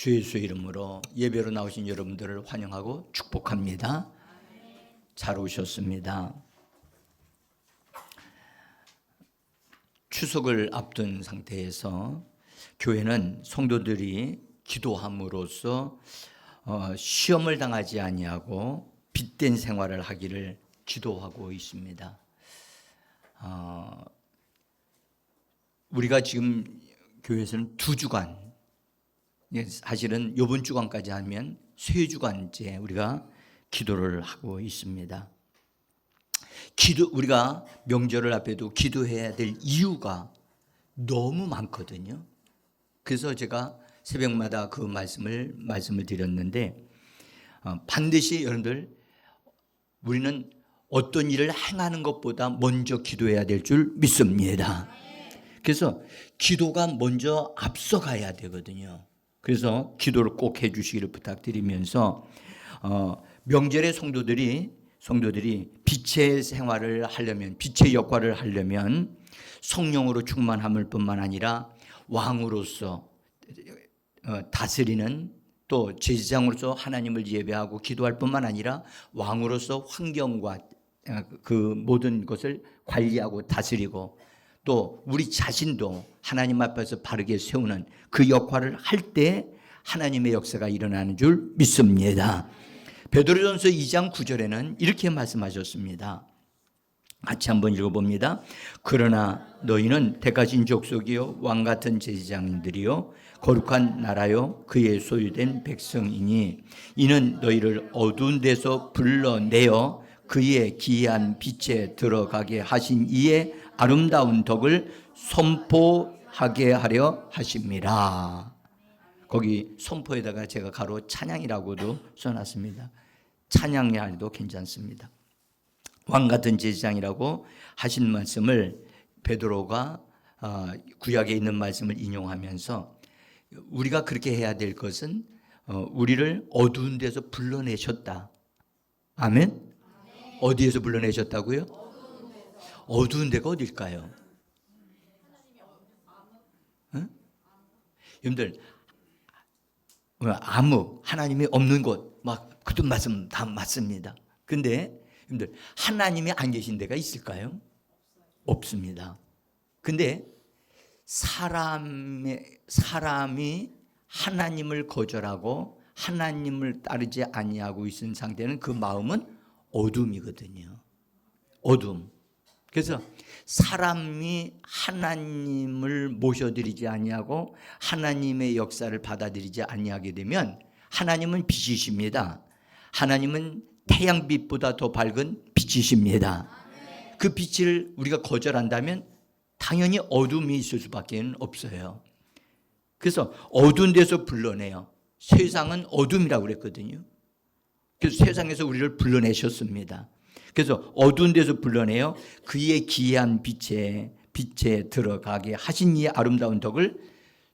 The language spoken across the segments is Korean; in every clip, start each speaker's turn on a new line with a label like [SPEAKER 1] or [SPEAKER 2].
[SPEAKER 1] 주 예수의 이름으로 예배로 나오신 여러분들을 환영하고 축복합니다. 잘 오셨습니다. 추석을 앞둔 상태에서 교회는 성도들이 기도함으로써 시험을 당하지 아니하고 빛된 생활을 하기를 기도하고 있습니다. 우리가 지금 교회에서는 2주간, 사실은 이번 주간까지 하면 3주간째 우리가 기도를 하고 있습니다. 우리가 명절을 앞에도 기도해야 될 이유가 너무 많거든요. 그래서 제가 새벽마다 그 말씀을 드렸는데, 반드시 여러분들, 우리는 어떤 일을 행하는 것보다 먼저 기도해야 될 줄 믿습니다. 그래서 기도가 먼저 앞서가야 되거든요. 그래서 기도를 꼭 해주시기를 부탁드리면서, 명절에 성도들이 빛의 생활을 하려면, 빛의 역할을 하려면 성령으로 충만함을 뿐만 아니라 왕으로서 다스리는, 또 제사장으로서 하나님을 예배하고 기도할 뿐만 아니라 왕으로서 환경과 그 모든 것을 관리하고 다스리고, 또 우리 자신도 하나님 앞에서 바르게 세우는 그 역할을 할 때 하나님의 역사가 일어나는 줄 믿습니다. 베드로전서 2장 9절에는 이렇게 말씀하셨습니다. 같이 한번 읽어봅니다. 그러나 너희는 택하신 족속이요 왕같은 제사장들이요 거룩한 나라요 그의 소유된 백성이니 이는 너희를 어두운 데서 불러내어 그의 기이한 빛에 들어가게 하신 이의 아름다운 덕을 선포하게 하려 하심이라. 거기 선포에다가 제가 가로 찬양이라고도 써놨습니다. 찬양이라도 괜찮습니다. 왕같은 제사장이라고 하신 말씀을 베드로가 구약에 있는 말씀을 인용하면서, 우리가 그렇게 해야 될 것은 우리를 어두운 데서 불러내셨다. 아멘? 어디에서 불러내셨다고요? 어두운 데가 어딜까요? 응? 여러분들, 암흑, 하나님이 없는 곳, 막 그런 말씀 다 맞습니다. 근데 여러분들, 하나님이 안 계신 데가 있을까요? 없습니다. 근데 사람이 하나님을 거절하고 하나님을 따르지 아니하고 있는 상태는 그 마음은 어둠이거든요. 어둠. 그래서 사람이 하나님을 모셔드리지 아니하고 하나님의 역사를 받아들이지 아니하게 되면, 하나님은 빛이십니다. 하나님은 태양빛보다 더 밝은 빛이십니다. 그 빛을 우리가 거절한다면 당연히 어둠이 있을 수밖에 없어요. 그래서 어두운 데서 불러내요. 세상은 어둠이라고 그랬거든요. 그래서 세상에서 우리를 불러내셨습니다. 그래서 어두운 데서 불러내요 그의 기이한 빛에 들어가게 하신 이의 아름다운 덕을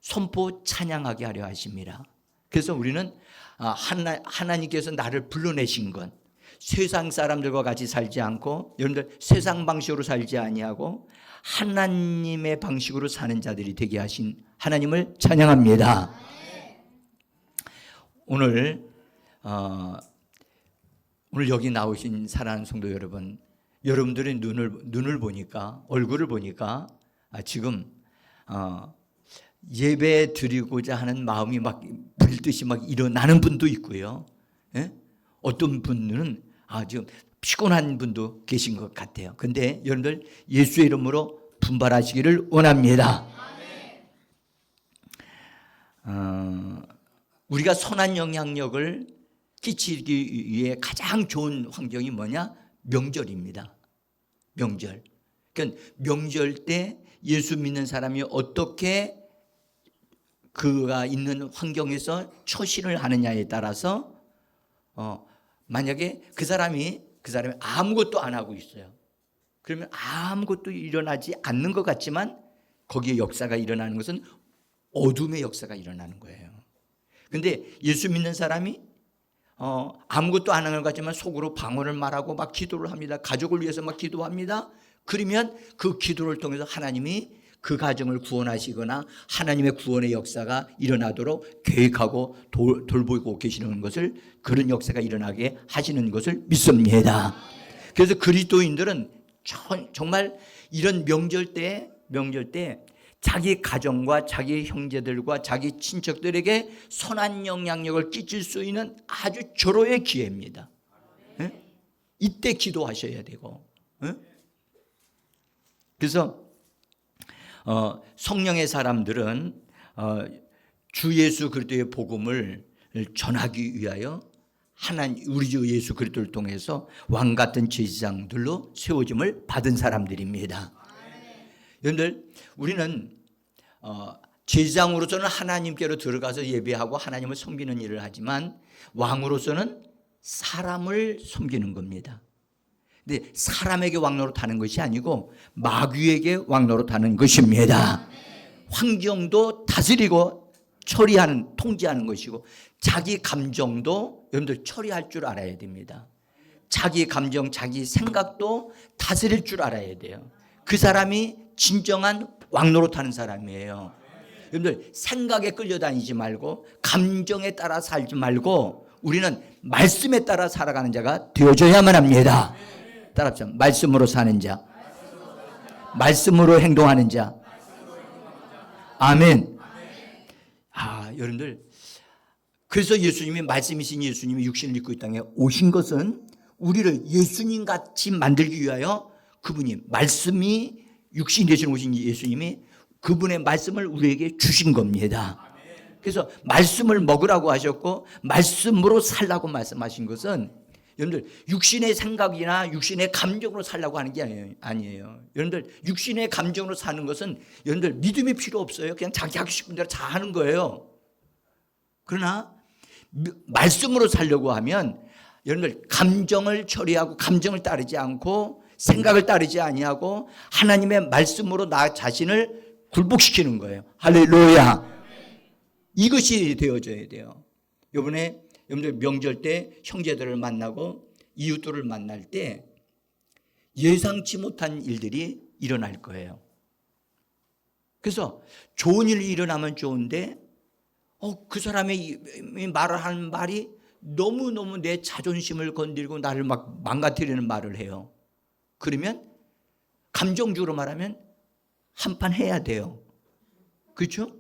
[SPEAKER 1] 선포 찬양하게 하려 하심이라. 그래서 우리는 하나님께서 나를 불러내신 건 세상 사람들과 같이 살지 않고, 여러분들 세상 방식으로 살지 아니하고 하나님의 방식으로 사는 자들이 되게 하신 하나님을 찬양합니다. 오늘 여기 나오신 사랑하는 성도 여러분, 여러분들의 눈을 보니까, 얼굴을 보니까 지금 예배 드리고자 하는 마음이 막 불듯이 막 일어나는 분도 있고요. 예? 어떤 분들은 지금 피곤한 분도 계신 것 같아요. 근데 여러분들 예수의 이름으로 분발하시기를 원합니다. 우리가 선한 영향력을 끼치기 위해 가장 좋은 환경이 뭐냐? 명절입니다. 명절. 그러니까 명절 때 예수 믿는 사람이 어떻게 그가 있는 환경에서 처신을 하느냐에 따라서, 만약에 그 사람이 아무것도 안 하고 있어요. 그러면 아무것도 일어나지 않는 것 같지만 거기에 역사가 일어나는 것은 어둠의 역사가 일어나는 거예요. 근데 예수 믿는 사람이 아무것도 안 하는 것 같지만 속으로 방언을 말하고 막 기도를 합니다. 가족을 위해서 막 기도합니다. 그러면 그 기도를 통해서 하나님이 그 가정을 구원하시거나 하나님의 구원의 역사가 일어나도록 계획하고 돌보고 계시는 것을, 그런 역사가 일어나게 하시는 것을 믿습니다. 그래서 그리스도인들은 정말 이런 명절 때 자기 가정과 자기 형제들과 자기 친척들에게 선한 영향력을 끼칠 수 있는 아주 절호의 기회입니다. 네? 이때 기도하셔야 되고. 네? 그래서 성령의 사람들은 주 예수 그리스도의 복음을 전하기 위하여 우리 주 예수 그리스도를 통해서 왕 같은 제사장들로 세워짐을 받은 사람들입니다. 여러분들, 우리는 제사장으로서는 하나님께로 들어가서 예배하고 하나님을 섬기는 일을 하지만 왕으로서는 사람을 섬기는 겁니다. 근데 사람에게 왕노릇하는 것이 아니고 마귀에게 왕노릇하는 것입니다. 환경도 다스리고 통제하는 것이고, 자기 감정도 여러분들 처리할 줄 알아야 됩니다. 자기 감정, 자기 생각도 다스릴 줄 알아야 돼요. 그 사람이 진정한 왕노릇하는 사람이에요. 여러분들, 생각에 끌려다니지 말고 감정에 따라 살지 말고 우리는 말씀에 따라 살아가는 자가 되어줘야만 합니다. 따라합시다. 말씀으로 사는 자, 말씀으로 행동하는 자. 아멘. 여러분들, 그래서 예수님이, 말씀이신 예수님이 육신을 입고 이 땅에 오신 것은 우리를 예수님 같이 만들기 위하여, 그분이, 말씀이 육신이 되신 오신 예수님이 그분의 말씀을 우리에게 주신 겁니다. 그래서 말씀을 먹으라고 하셨고 말씀으로 살라고 말씀하신 것은, 여러분들, 육신의 생각이나 육신의 감정으로 살라고 하는 게 아니에요. 여러분들, 육신의 감정으로 사는 것은 여러분들 믿음이 필요 없어요. 그냥 자기 하고 싶은 대로 다 하는 거예요. 그러나 말씀으로 살려고 하면 여러분들, 감정을 처리하고 감정을 따르지 않고 생각을 따르지 아니하고 하나님의 말씀으로 나 자신을 굴복시키는 거예요. 할렐루야. 이것이 되어져야 돼요. 이번에 여러분들 명절 때 형제들을 만나고 이웃들을 만날 때 예상치 못한 일들이 일어날 거예요. 그래서 좋은 일이 일어나면 좋은데 그 사람의 말을 하는 말이 너무너무 내 자존심을 건드리고 나를 막 망가뜨리는 말을 해요. 그러면 감정적으로 말하면 한판 해야 돼요. 그렇죠?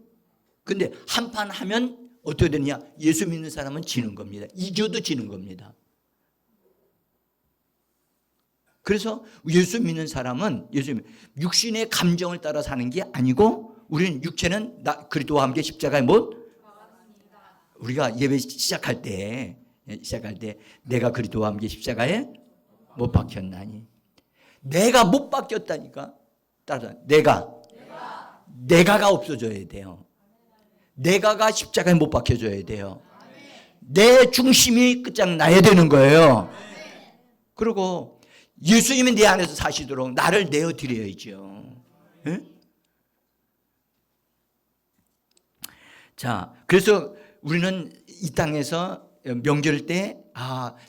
[SPEAKER 1] 근데 한판 하면 어떻게 되느냐? 예수 믿는 사람은 지는 겁니다. 이겨도 지는 겁니다. 그래서 예수 믿는 사람은 육신의 감정을 따라 사는 게 아니고, 우리는 육체는 그리스도와 함께 십자가에 못, 우리가 예배 시작할 때 내가 그리스도와 함께 십자가에 못 박혔나니, 내가 못 박혔다니까. 따라서 내가가 없어져야 돼요. 내가가 십자가에 못 박혀져야 돼요. 내 중심이 끝장나야 되는 거예요. 그리고 예수님이 내 안에서 사시도록 나를 내어드려야죠. 네? 자, 그래서 우리는 이 땅에서 명절 때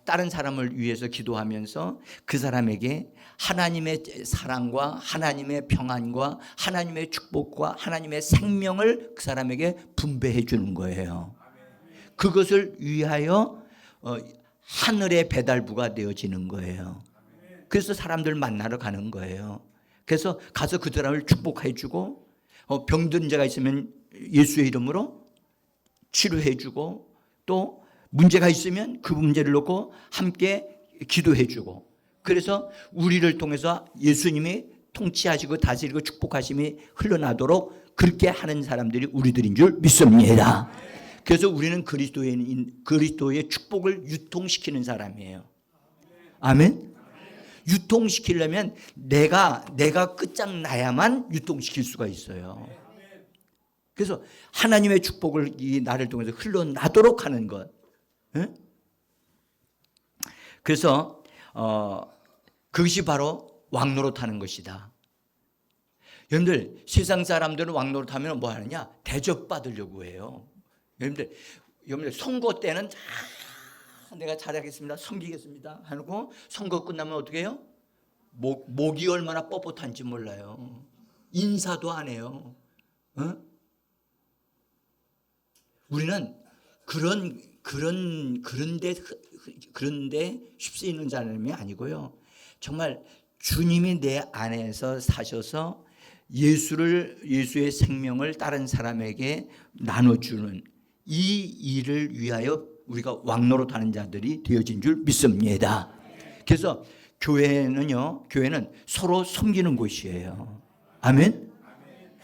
[SPEAKER 1] 다른 사람을 위해서 기도하면서 그 사람에게 하나님의 사랑과 하나님의 평안과 하나님의 축복과 하나님의 생명을 그 사람에게 분배해 주는 거예요. 그것을 위하여 하늘의 배달부가 되어지는 거예요. 그래서 사람들 만나러 가는 거예요. 그래서 가서 그 사람을 축복해 주고, 병든 자가 있으면 예수의 이름으로 치료해 주고, 또 문제가 있으면 그 문제를 놓고 함께 기도해 주고, 그래서 우리를 통해서 예수님이 통치하시고 다스리고 축복하심이 흘러나도록 그렇게 하는 사람들이 우리들인 줄 믿습니다. 그래서 우리는 그리스도의 축복을 유통시키는 사람이에요. 아멘. 유통시키려면 내가 끝장나야만 유통시킬 수가 있어요. 그래서 하나님의 축복을 나를 통해서 흘러나도록 하는 것. 그래서 그것이 바로 왕노릇하는 것이다. 여러분들, 세상 사람들은 왕노릇하면 뭐 하느냐? 대접받으려고 해요. 여러분들 선거 때는 내가 잘하겠습니다, 섬기겠습니다 하고, 선거 끝나면 어떻게 해요? 목이 얼마나 뻣뻣한지 몰라요. 인사도 안 해요. 어? 우리는 그런데 휩쓰이는 사람이 아니고요. 정말 주님이 내 안에서 사셔서 예수의 생명을 다른 사람에게 나눠주는 이 일을 위하여 우리가 왕노릇하는 자들이 되어진 줄 믿습니다. 그래서 교회는 서로 섬기는 곳이에요. 아멘.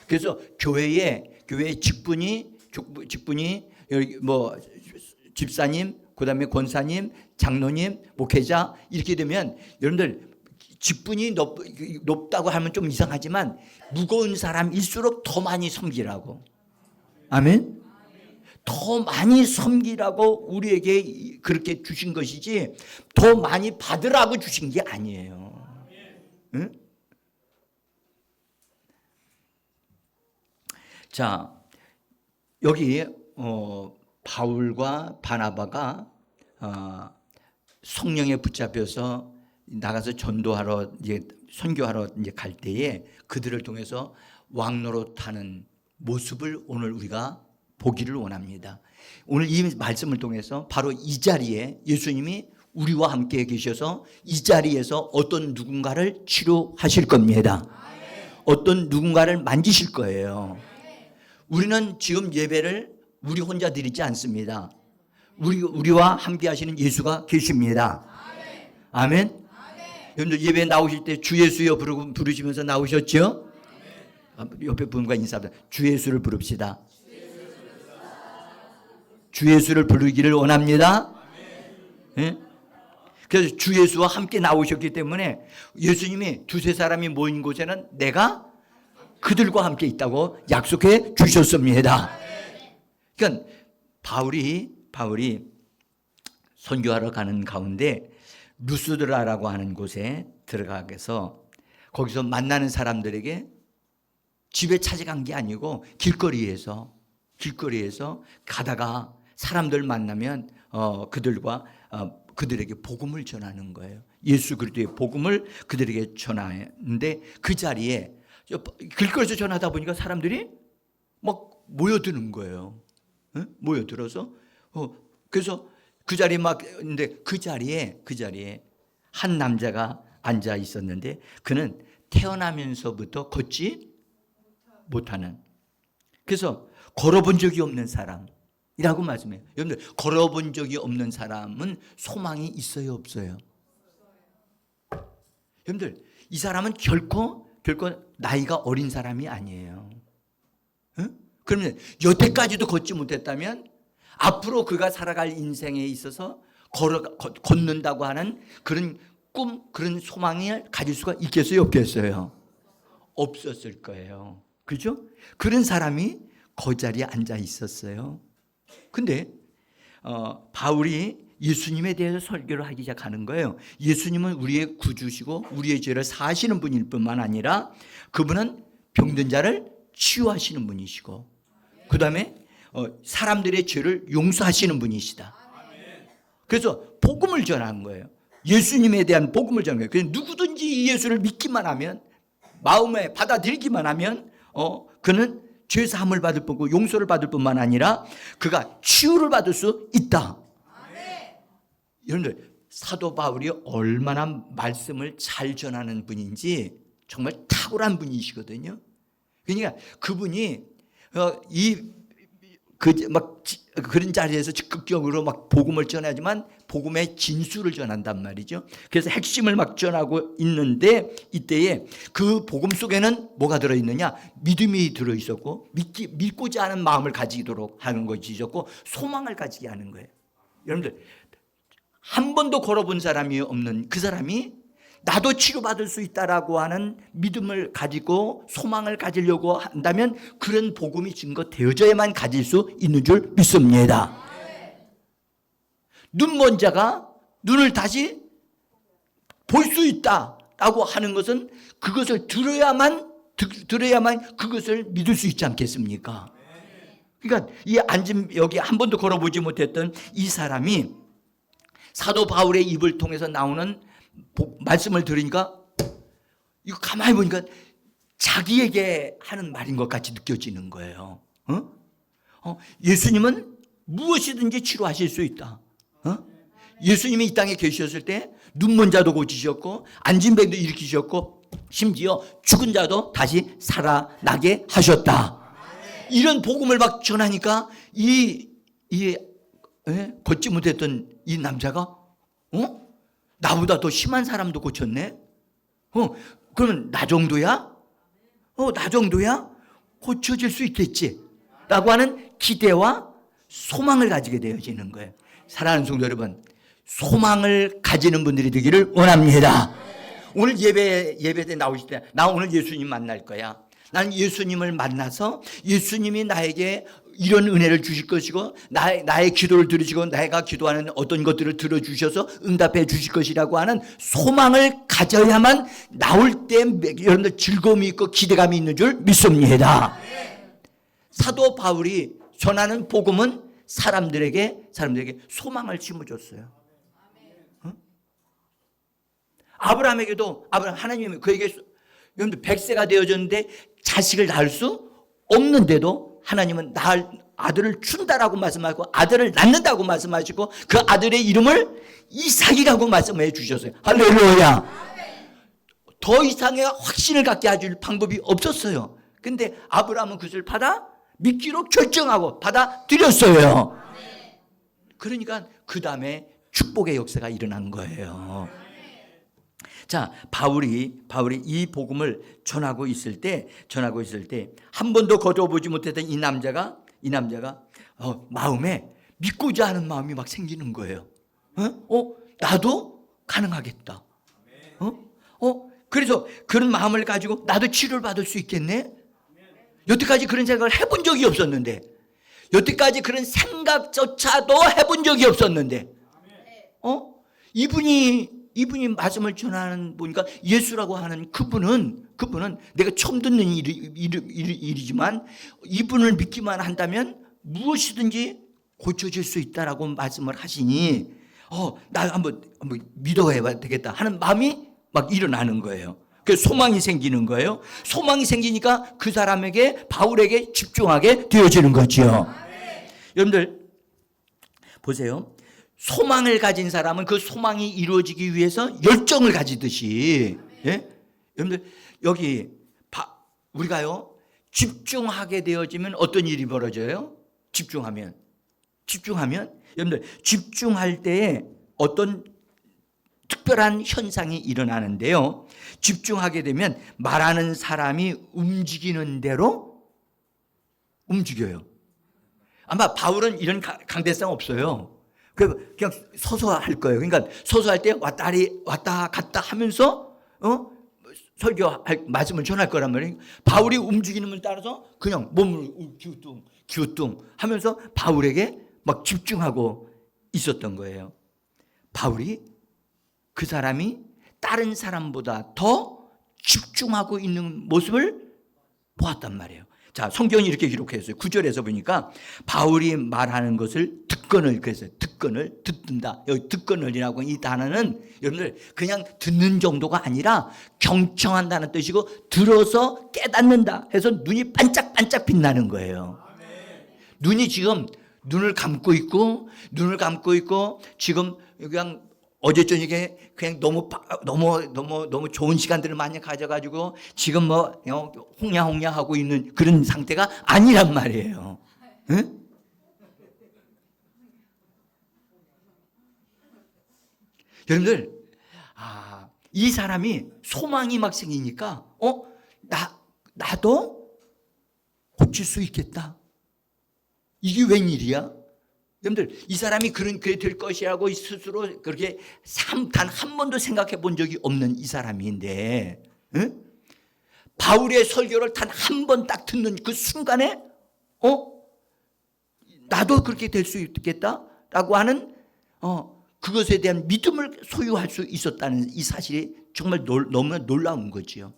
[SPEAKER 1] 그래서 교회의 직분이 여기 뭐 집사님, 그다음에 권사님, 장로님, 목회자 이렇게 되면 여러분들 직분이 높다고 하면 좀 이상하지만 무거운 사람일수록 더 많이 섬기라고. 아멘. 더 많이 섬기라고 우리에게 그렇게 주신 것이지 더 많이 받으라고 주신 게 아니에요. 응? 자, 여기 바울과 바나바가 성령에 붙잡혀서 나가서 전도하러 선교하러 갈 때에 그들을 통해서 왕노릇하는 모습을 오늘 우리가 보기를 원합니다. 오늘 이 말씀을 통해서 바로 이 자리에 예수님이 우리와 함께 계셔서 이 자리에서 어떤 누군가를 치료하실 겁니다. 어떤 누군가를 만지실 거예요. 우리는 지금 예배를 우리 혼자 드리지 않습니다. 우리와 함께 하시는 예수가 계십니다. 아멘. 여러분들 예배 나오실 때 주 예수여 부르시면서 나오셨죠? 옆에 분과 인사합니다. 주 예수를 부릅시다. 주 예수를 부르기를 원합니다. 네? 그래서 주 예수와 함께 나오셨기 때문에 예수님이 두세 사람이 모인 곳에는 내가 그들과 함께 있다고 약속해 주셨습니다. 그러니까 바울이 선교하러 가는 가운데 루스드라라고 하는 곳에 들어가서 거기서 만나는 사람들에게 집에 찾아간 게 아니고 길거리에서 가다가 사람들 만나면 그들에게 복음을 전하는 거예요. 예수 그리스도의 복음을 그들에게 전하는데 그 자리에 길거리에서 전하다 보니까 사람들이 막 모여드는 거예요. 모여들어서 그래서 그 자리에 근데 그 자리에 한 남자가 앉아 있었는데 그는 태어나면서부터 걷지 못하는, 그래서 걸어본 적이 없는 사람이라고 말씀해요. 여러분들 걸어본 적이 없는 사람은 소망이 있어요, 없어요? 여러분들 이 사람은 결코 나이가 어린 사람이 아니에요. 그러면 여태까지도 걷지 못했다면 앞으로 그가 살아갈 인생에 있어서 걷는다고 하는 그런 꿈, 그런 소망을 가질 수가 있겠어요, 없겠어요? 없었을 거예요. 그죠? 그런 사람이 그 자리에 앉아 있었어요. 근데 바울이 예수님에 대해서 설교를 하기 시작하는 거예요. 예수님은 우리의 구주시고 우리의 죄를 사하시는 분일 뿐만 아니라 그분은 병든 자를 치유하시는 분이시고 그 다음에 사람들의 죄를 용서하시는 분이시다. 그래서 복음을 전한 거예요. 예수님에 대한 복음을 전한 거예요. 그래서 누구든지 이 예수를 믿기만 하면, 마음에 받아들이기만 하면 그는 죄 사함을 받을 뿐고 용서를 받을 뿐만 아니라 그가 치유를 받을 수 있다. 여러분들 사도 바울이 얼마나 말씀을 잘 전하는 분인지 정말 탁월한 분이시거든요. 그러니까 그분이 그런 자리에서 적극적으로 막 복음을 전하지만 복음의 진수를 전한단 말이죠. 그래서 핵심을 막 전하고 있는데 이때에 그 복음 속에는 뭐가 들어있느냐? 믿음이 들어있었고 믿고자 하는 마음을 가지도록 하는 것이 있었고 소망을 가지게 하는 거예요. 여러분들 한 번도 걸어본 사람이 없는 그 사람이 나도 치료받을 수 있다라고 하는 믿음을 가지고 소망을 가지려고 한다면 그런 복음이 증거되어져야만 가질 수 있는 줄 믿습니다. 눈먼 자가 눈을 다시 볼 수 있다라고 하는 것은 그것을 들어야만 그것을 믿을 수 있지 않겠습니까? 그러니까 이 여기 한 번도 걸어보지 못했던 이 사람이 사도 바울의 입을 통해서 나오는 말씀을 들으니까 이거 가만히 보니까 자기에게 하는 말인 것 같이 느껴지는 거예요. 예수님은 무엇이든지 치료하실 수 있다. 예수님이 이 땅에 계셨을 때 눈먼 자도 고치셨고 앉은 뱀도 일으키셨고 심지어 죽은 자도 다시 살아나게 하셨다. 이런 복음을 막 전하니까 걷지 못했던 이 남자가 나보다 더 심한 사람도 고쳤네. 그러면 나 정도야? 나 정도야? 고쳐질 수 있겠지 라고 하는 기대와 소망을 가지게 되어지는 거예요. 사랑하는 성도 여러분, 소망을 가지는 분들이 되기를 원합니다. 오늘 예배 때 나오실 때 나 오늘 예수님 만날 거야. 나는 예수님을 만나서 예수님이 나에게 이런 은혜를 주실 것이고 나의 기도를 들으시고 내가 기도하는 어떤 것들을 들어주셔서 응답해 주실 것이라고 하는 소망을 가져야만 나올 때 여러분들 즐거움이 있고 기대감이 있는 줄 믿습니다. 사도 바울이 전하는 복음은 사람들에게 소망을 심어줬어요. 아브라함에게도 하나님이 그에게 여러분들 100세가 되어졌는데 자식을 낳을 수 없는데도 하나님은 아들을 준다라고 말씀하고 아들을 낳는다고 말씀하시고 그 아들의 이름을 이삭이라고 말씀해 주셨어요. 할렐루야. 더 이상의 확신을 갖게 해줄 방법이 없었어요. 근데 아브라함은 그것을 믿기로 결정하고 받아들였어요. 그러니까 그 다음에 축복의 역사가 일어난 거예요. 자, 바울이 이 복음을 전하고 있을 때 한 번도 거둬보지 못했던 이 남자가 마음에 믿고자 하는 마음이 막 생기는 거예요. 나도 가능하겠다. 그래서 그런 마음을 가지고 나도 치료를 받을 수 있겠네. 여태까지 그런 생각을 해본 적이 없었는데, 여태까지 그런 생각조차도 해본 적이 없었는데, 이분이 말씀을 전하는 보니까 예수라고 하는 그분은 내가 처음 듣는 일이지만 이분을 믿기만 한다면 무엇이든지 고쳐질 수 있다라고 말씀을 하시니 나 한번 믿어야 되겠다 하는 마음이 막 일어나는 거예요. 그래서 소망이 생기는 거예요. 소망이 생기니까 그 사람에게 바울에게 집중하게 되어지는 거죠. 여러분들 보세요. 소망을 가진 사람은 그 소망이 이루어지기 위해서 열정을 가지듯이, 예? 여러분들 여기 우리가요 집중하게 되어지면 어떤 일이 벌어져요? 집중하면 여러분들 집중할 때에 어떤 특별한 현상이 일어나는데요. 집중하게 되면 말하는 사람이 움직이는 대로 움직여요. 아마 바울은 이런 강대성 없어요. 그냥 서서 할 거예요. 그러니까 서서 할 때 왔다 갔다 하면서 설교할 말씀을 전할 거란 말이에요. 바울이 움직이는 걸 따라서 그냥 몸을 기우뚱 하면서 바울에게 막 집중하고 있었던 거예요. 바울이 그 사람이 다른 사람보다 더 집중하고 있는 모습을 보았단 말이에요. 자, 성경이 이렇게 기록했어요. 9절에서 보니까 바울이 말하는 것을 듣거늘, 그래서 듣거늘, 듣는다. 여기 듣거늘이라고 이 단어는 여러분들 그냥 듣는 정도가 아니라 경청한다는 뜻이고 들어서 깨닫는다 해서 눈이 반짝반짝 빛나는 거예요. 눈이 지금 눈을 감고 있고 지금 그냥 어제 저녁에 그냥 너무 좋은 시간들을 많이 가져가지고 지금 홍야홍야 하고 있는 그런 상태가 아니란 말이에요. 응? 여러분들, 이 사람이 소망이 막 생기니까, 나도 고칠 수 있겠다. 이게 웬일이야? 여러분들, 이 사람이 그렇게 될 것이라고 스스로 그렇게 단 한 번도 생각해 본 적이 없는 이 사람인데, 응? 바울의 설교를 단 한 번 딱 듣는 그 순간에, 나도 그렇게 될 수 있겠다라고 하는, 그것에 대한 믿음을 소유할 수 있었다는 이 사실이 정말 너무나 놀라운 거지요.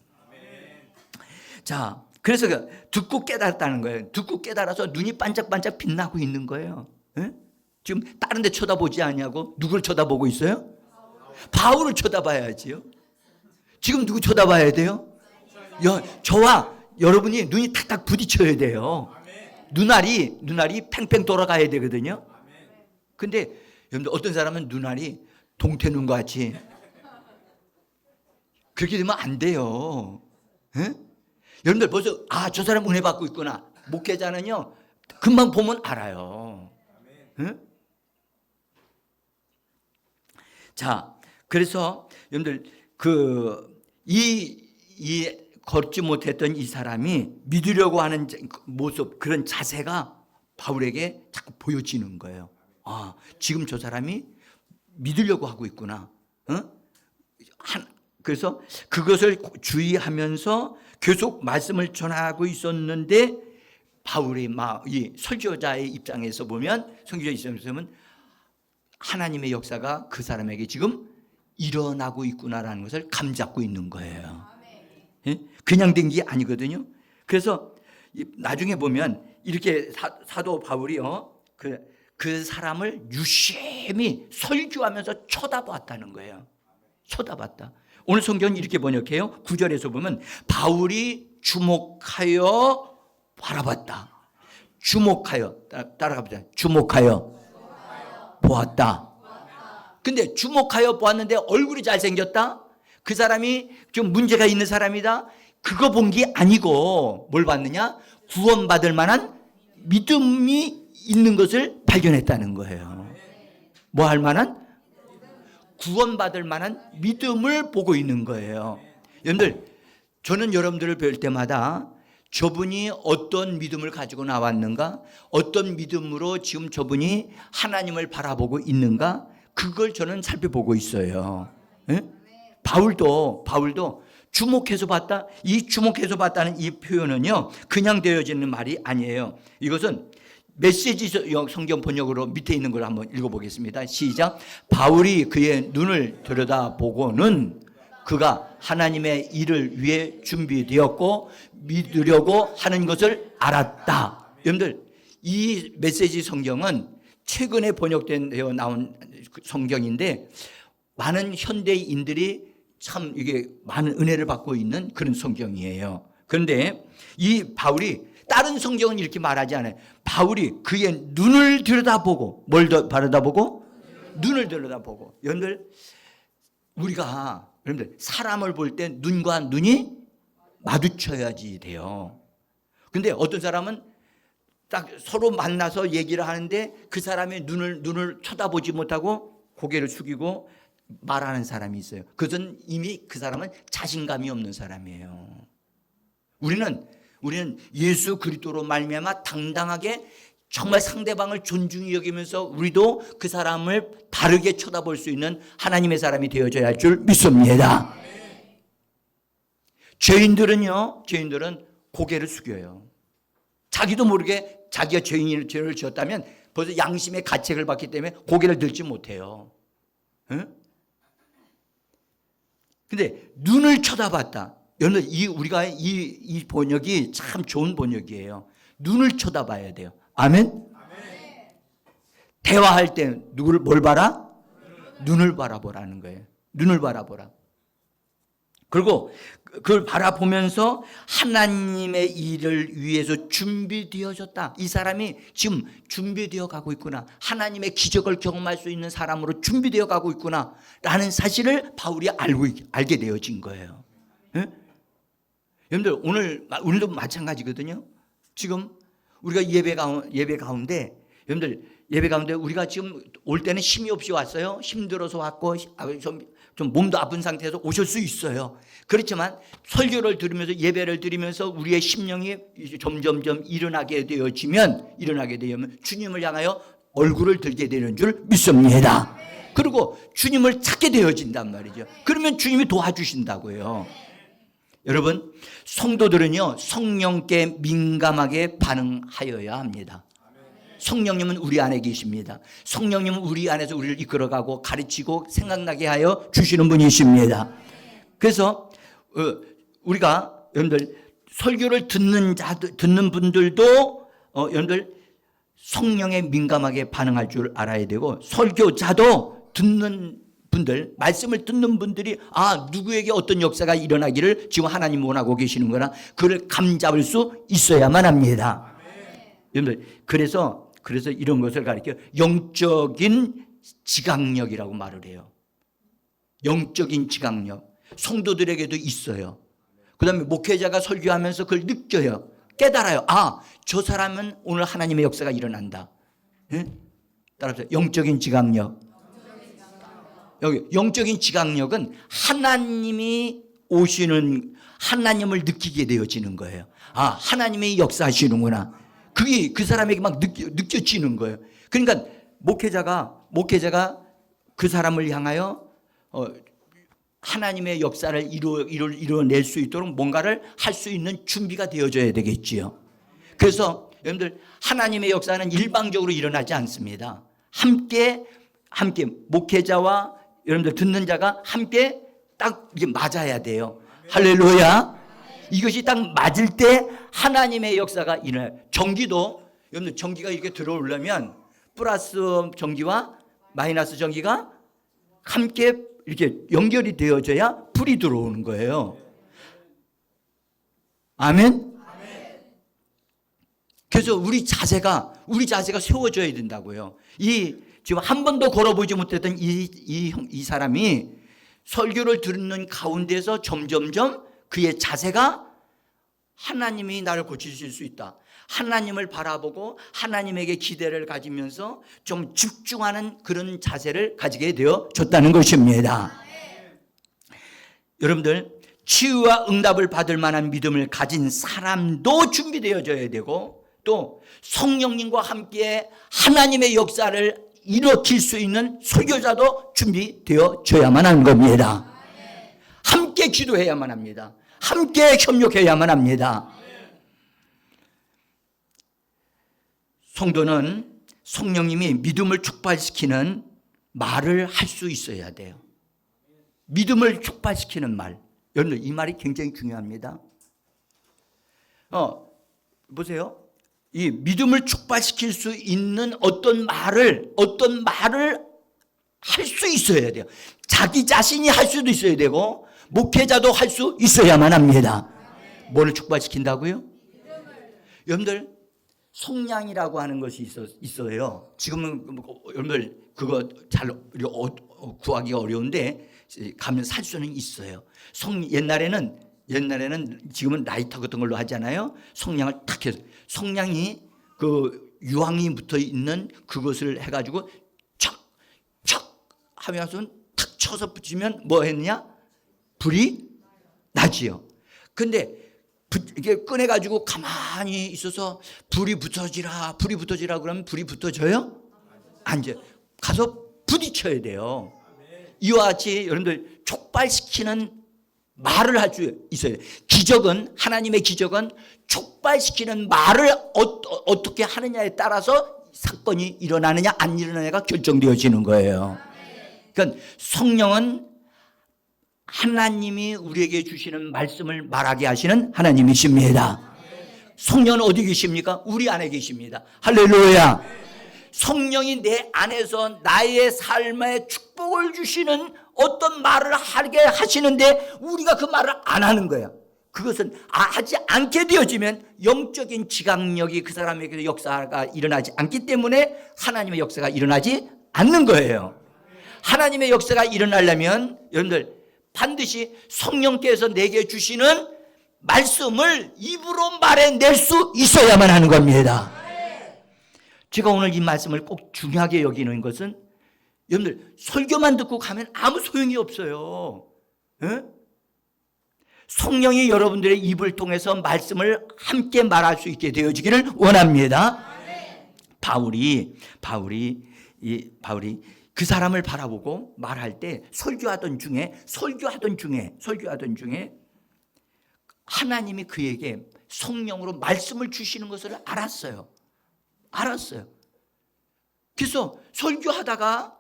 [SPEAKER 1] 자, 그래서 듣고 깨달았다는 거예요. 듣고 깨달아서 눈이 반짝반짝 빛나고 있는 거예요. 네? 지금 다른 데 쳐다보지 않냐고? 누굴 쳐다보고 있어요? 바울을 쳐다봐야지요. 지금 누구 쳐다봐야 돼요? 저와 여러분이 눈이 탁탁 부딪혀야 돼요. 눈알이 팽팽 돌아가야 되거든요. 근데 여러분들 어떤 사람은 눈알이 동태눈과 같이 그렇게 되면 안 돼요. 에? 여러분들 벌써 저 사람 은혜 받고 있구나. 목회자는요 금방 보면 알아요. 에? 자, 그래서 여러분들 이 걷지 못했던 이 사람이 믿으려고 하는 모습, 그런 자세가 바울에게 자꾸 보여지는 거예요. 지금 저 사람이 믿으려고 하고 있구나. 그래서 그것을 주의하면서 계속 말씀을 전하고 있었는데 바울의 이 설교자의 입장에서 보면, 하나님의 역사가 그 사람에게 지금 일어나고 있구나라는 것을 감잡고 있는 거예요. 그냥 된 게 아니거든요. 그래서 나중에 보면 이렇게 사도 바울이 그 사람을 유심히 설교하면서 쳐다봤다는 거예요. 쳐다봤다. 오늘 성경은 이렇게 번역해요. 9절에서 보면 바울이 주목하여 바라봤다. 주목하여, 따라가보자. 주목하여 보았다. 근데 주목하여 보았는데 얼굴이 잘생겼다? 그 사람이 좀 문제가 있는 사람이다? 그거 본 게 아니고 뭘 봤느냐? 구원받을 만한 믿음이 있는 것을 발견했다는 거예요. 뭐 할 만한? 구원받을 만한 믿음을 보고 있는 거예요. 여러분들, 저는 여러분들을 뵐 때마다 저분이 어떤 믿음을 가지고 나왔는가, 어떤 믿음으로 지금 저분이 하나님을 바라보고 있는가, 그걸 저는 살펴보고 있어요. 예? 바울도 주목해서 봤다. 이 주목해서 봤다는 이 표현은요, 그냥 되어지는 말이 아니에요. 이것은 메시지 성경 번역으로 밑에 있는 걸 한번 읽어보겠습니다. 시작. 바울이 그의 눈을 들여다보고는 그가 하나님의 일을 위해 준비되었고 믿으려고 하는 것을 알았다. 여러분들, 이 메시지 성경은 최근에 번역되어 나온 성경인데 많은 현대인들이 참 이게 많은 은혜를 받고 있는 그런 성경이에요. 그런데 이 바울이 다른 성경은 이렇게 말하지 않아요. 바울이 그의 눈을 들여다보고, 뭘 바라다보고? 눈을 들여다보고. 여러분들, 여러분들 사람을 볼 때 눈과 눈이 마주쳐야지 돼요. 근데 어떤 사람은 딱 서로 만나서 얘기를 하는데 그 사람의 눈을 쳐다보지 못하고 고개를 숙이고 말하는 사람이 있어요. 그것은 이미 그 사람은 자신감이 없는 사람이에요. 우리는 예수 그리스도로 말미암아 당당하게 정말 상대방을 존중히 여기면서 우리도 그 사람을 바르게 쳐다볼 수 있는 하나님의 사람이 되어져야 할 줄 믿습니다. 죄인들은 고개를 숙여요. 자기도 모르게 자기가 죄를 지었다면 벌써 양심의 가책을 받기 때문에 고개를 들지 못해요. 근데 눈을 쳐다봤다. 여러분, 우리가 이 번역이 참 좋은 번역이에요. 눈을 쳐다봐야 돼요. 아멘? 대화할 때 뭘 봐라? 눈을 바라보라는 거예요. 눈을 바라보라. 그리고 그걸 바라보면서 하나님의 일을 위해서 준비되어졌다. 이 사람이 지금 준비되어 가고 있구나. 하나님의 기적을 경험할 수 있는 사람으로 준비되어 가고 있구나 라는 사실을 바울이 알게 되어진 거예요. 네? 여러분들, 오늘도 마찬가지거든요. 지금 우리가 예배 가운데, 여러분들 예배 가운데 우리가 지금 올 때는 힘이 없이 왔어요. 힘들어서 왔고 좀 몸도 아픈 상태에서 오실 수 있어요. 그렇지만 설교를 들으면서 예배를 드리면서 우리의 심령이 점점점 일어나게 되면 주님을 향하여 얼굴을 들게 되는 줄 믿습니다. 그리고 주님을 찾게 되어진단 말이죠. 그러면 주님이 도와주신다고요. 여러분, 성도들은요 성령께 민감하게 반응하여야 합니다. 성령님은 우리 안에 계십니다. 성령님은 우리 안에서 우리를 이끌어가고 가르치고 생각나게 하여 주시는 분이십니다. 그래서 우리가 여러분들 설교를 듣는 분들도 여러분들 성령에 민감하게 반응할 줄 알아야 되고, 설교자도 듣는 분들, 말씀을 듣는 분들이 누구에게 어떤 역사가 일어나기를 지금 하나님 원하고 계시는구나, 그걸 감잡을 수 있어야만 합니다. 여러분들, 그래서 이런 것을 가리켜 영적인 지각력이라고 말을 해요. 영적인 지각력. 성도들에게도 있어요. 그 다음에 목회자가 설교하면서 그걸 느껴요. 깨달아요. 저 사람은 오늘 하나님의 역사가 일어난다. 따라서 영적인 지각력. 여기 영적인 지각력은 하나님이 오시는, 하나님을 느끼게 되어지는 거예요. 하나님이 역사하시는구나. 그게 그 사람에게 막 느껴지는 거예요. 그러니까 목회자가 그 사람을 향하여 하나님의 역사를 이뤄낼 수 있도록 뭔가를 할 수 있는 준비가 되어져야 되겠지요. 그래서 여러분들, 하나님의 역사는 일방적으로 일어나지 않습니다. 함께 목회자와 여러분들 듣는 자가 함께 딱 이게 맞아야 돼요. 할렐루야. 이것이 딱 맞을 때 하나님의 역사가 일어나요. 전기도, 여러분들, 전기가 이렇게 들어오려면 플러스 전기와 마이너스 전기가 함께 이렇게 연결이 되어져야 불이 들어오는 거예요. 아멘. 그래서 우리 자세가 세워져야 된다고요. 지금 한 번도 걸어보지 못했던 이 사람이 설교를 듣는 가운데서 점점점 그의 자세가 하나님이 나를 고치실 수 있다. 하나님을 바라보고 하나님에게 기대를 가지면서 좀 집중하는 그런 자세를 가지게 되어졌다는 것입니다. 여러분들, 치유와 응답을 받을 만한 믿음을 가진 사람도 준비되어져야 되고, 또 성령님과 함께 하나님의 역사를 일으킬 수 있는 설교자도 준비되어져야만 하는 겁니다. 함께 기도해야만 합니다. 함께 협력해야만 합니다. 성도는 성령님이 믿음을 촉발시키는 말을 할 수 있어야 돼요. 믿음을 촉발시키는 말. 여러분들, 이 말이 굉장히 중요합니다. 보세요. 이 믿음을 촉발시킬 수 있는 어떤 말을 할 수 있어야 돼요. 자기 자신이 할 수도 있어야 되고, 목회자도 할 수 있어야만 합니다. 뭐를 촉발시킨다고요? 여러분들, 속량이라고 하는 것이 있어요. 지금은 여러분들 그거 잘 구하기가 어려운데 가면 살 수는 있어요. 옛날에는 지금은 라이터 같은 걸로 하잖아요. 속량을 탁 해서, 속량이 그 유황이 붙어 있는 그것을 해가지고 척척 하면서 탁 쳐서 붙이면 뭐 했느냐? 불이 나지요. 근데 이게 꺼내가지고 가만히 있어서 불이 붙어지라 그러면 불이 붙어져요? 안 돼요. 가서 부딪혀야 돼요. 이와 같이 여러분들 촉발시키는 말을 할 수 있어요. 기적은, 하나님의 기적은 촉발시키는 말을 어떻게 하느냐에 따라서 사건이 일어나느냐 안 일어나느냐가 결정되어지는 거예요. 그러니까 성령은 하나님이 우리에게 주시는 말씀을 말하게 하시는 하나님이십니다. 성령은 어디 계십니까? 우리 안에 계십니다. 할렐루야. 성령이 내 안에서 나의 삶에 축복을 주시는 어떤 말을 하게 하시는데 우리가 그 말을 안 하는 거예요. 그것은 하지 않게 되어지면 영적인 지각력이 그 사람에게 역사가 일어나지 않기 때문에 하나님의 역사가 일어나지 않는 거예요. 하나님의 역사가 일어나려면 여러분들 반드시 성령께서 내게 주시는 말씀을 입으로 말해낼 수 있어야만 하는 겁니다. 제가 오늘 이 말씀을 꼭 중요하게 여기는 것은 여러분들 설교만 듣고 가면 아무 소용이 없어요. 에? 성령이 여러분들의 입을 통해서 말씀을 함께 말할 수 있게 되어지기를 원합니다. 바울이 그 사람을 바라보고 말할 때 설교하던 중에 하나님이 그에게 성령으로 말씀을 주시는 것을 알았어요. 그래서 설교하다가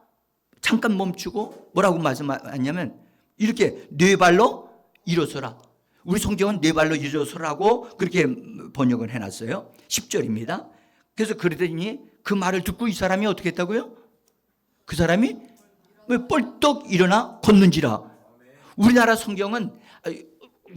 [SPEAKER 1] 잠깐 멈추고 뭐라고 말씀하냐면 이렇게 네 발로 일어서라. 우리 성경은 네 발로 일어서라고 그렇게 번역을 해놨어요. 10절입니다. 그래서 그러더니 그 말을 듣고 이 사람이 어떻게 했다고요? 그 사람이 뻘떡 일어나 걷는지라. 우리나라 성경은